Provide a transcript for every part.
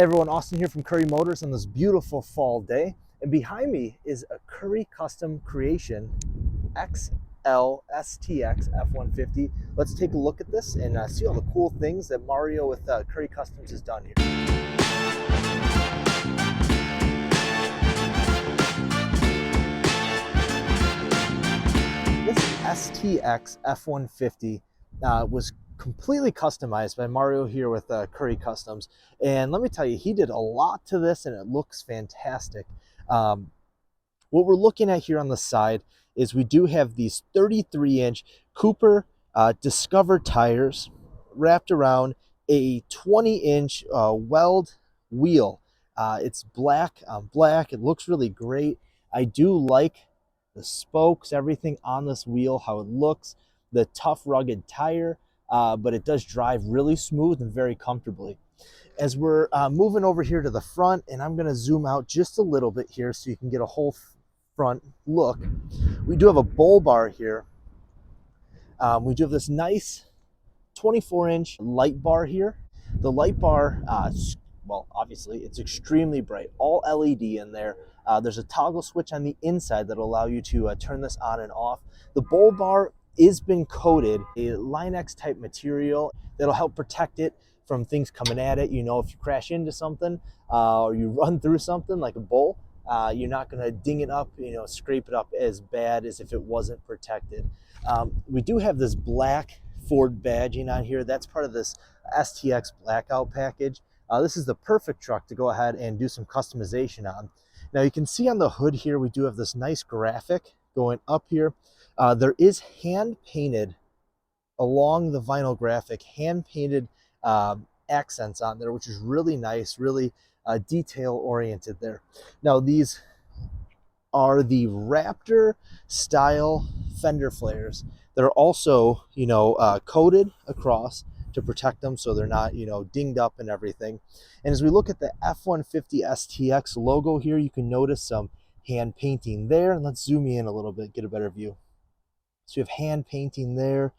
Hey everyone, Austin here from Currie Motors on this beautiful fall day. And behind me is a Currie custom creation XL STX F-150. Let's take a look at this and see all the cool things that Mario with Currie Customs has done here. This STX F-150 was completely customized by Mario here with Currie Customs. And let me tell you, he did a lot to this and it looks fantastic. What we're looking at here on the side is we do have these 33-inch Cooper Discover tires wrapped around a 20-inch Weld wheel. It's black on black. It looks really great. I do like the spokes, everything on this wheel, how it looks, the tough, rugged tire, but it does drive really smooth and very comfortably. As we're moving over here to the front, and I'm going to zoom out just a little bit here so you can get a whole front look. We do have a bull bar here. We do have this nice 24-inch light bar here. The light bar, well, obviously, it's extremely bright, all LED in there. There's a toggle switch on the inside that'll allow you to turn this on and off. The bull bar is been coated a Line-X type material that'll help protect it from things coming at it. You know, if you crash into something or you run through something like a bull, you're not going to ding it up, you know, scrape it up as bad as if it wasn't protected. We do have this black Ford badging on here. That's part of this STX blackout package. This is the perfect truck to go ahead and do some customization on. Now you can see on the hood here, we do have this nice graphic going up here. There is hand painted along the vinyl graphic, hand painted accents on there, which is really nice, really detail oriented there. Now these are the Raptor style fender flares. They're also, you know, coated across to protect them so they're not, you know, dinged up and everything. And as we look at the F-150 STX logo here, you can notice some hand painting there. And let's zoom in a little bit, get a better view. So you have hand painting there,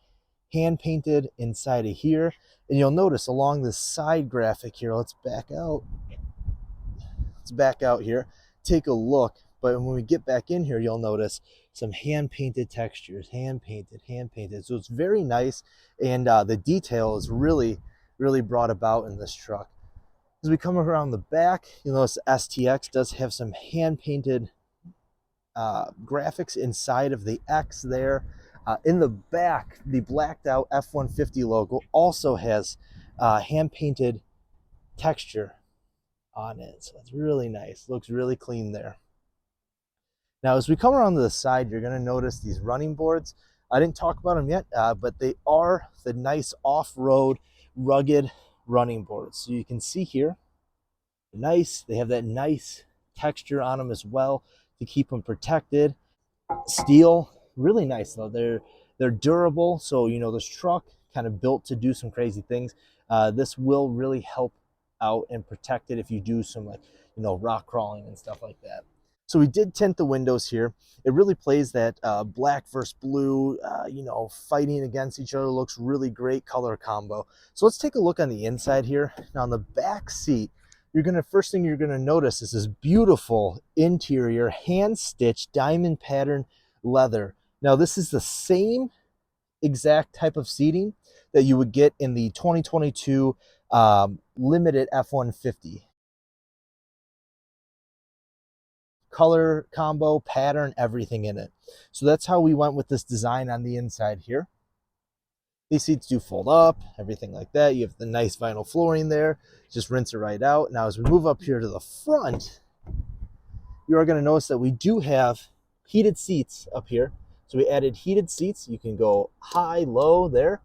hand painted inside of here. And you'll notice along the side graphic here, let's back out. Let's back out here, take a look. But when we get back in here, you'll notice some hand-painted textures, hand-painted, hand-painted. So it's very nice, and the detail is really, really brought about in this truck. As we come around the back, you'll notice the STX does have some hand-painted graphics inside of the X there. In the back, the blacked out F-150 logo also has hand-painted texture on it. So it's really nice, looks really clean there. Now, as we come around to the side, you're going to notice these running boards. I didn't talk about them yet, but they are the nice off-road, rugged running boards. So you can see here, nice. They have that nice texture on them as well to keep them protected. Steel, really nice though. They're durable, so you know this truck kind of built to do some crazy things. This will really help out and protect it if you do some, like, you know, rock crawling and stuff like that. So we did tint the windows here. It really plays that black versus blue, you know, fighting against each other. Looks really great color combo. So let's take a look on the inside here. Now on the back seat, first thing you're gonna notice is this beautiful interior hand-stitched diamond pattern leather. Now this is the same exact type of seating that you would get in the 2022 limited F-150. Color combo, pattern, everything in it. So that's how we went with this design on the inside here. These seats do fold up, everything like that. You have the nice vinyl flooring there. Just rinse it right out. Now as we move up here to the front, you are going to notice that we do have heated seats up here. So we added heated seats. You can go high, low there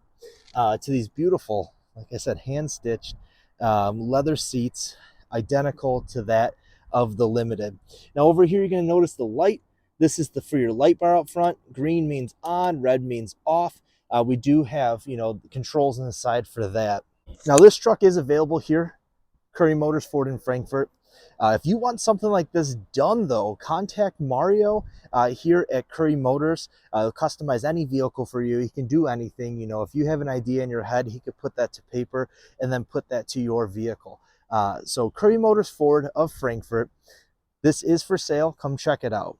to these beautiful, like I said, hand-stitched leather seats, identical to that of the limited. Now over here, you're going to notice the light. This is for your light bar up front. Green means on, red means off. We do have, you know, controls on the side for that. Now this truck is available here, Currie Motors Ford in Frankfort. If you want something like this done though, contact Mario here at Currie Motors. He'll customize any vehicle for you. He can do anything. You know, if you have an idea in your head, he could put that to paper and then put that to your vehicle. So Currie Motors Ford of Frankfort. This is for sale. Come check it out.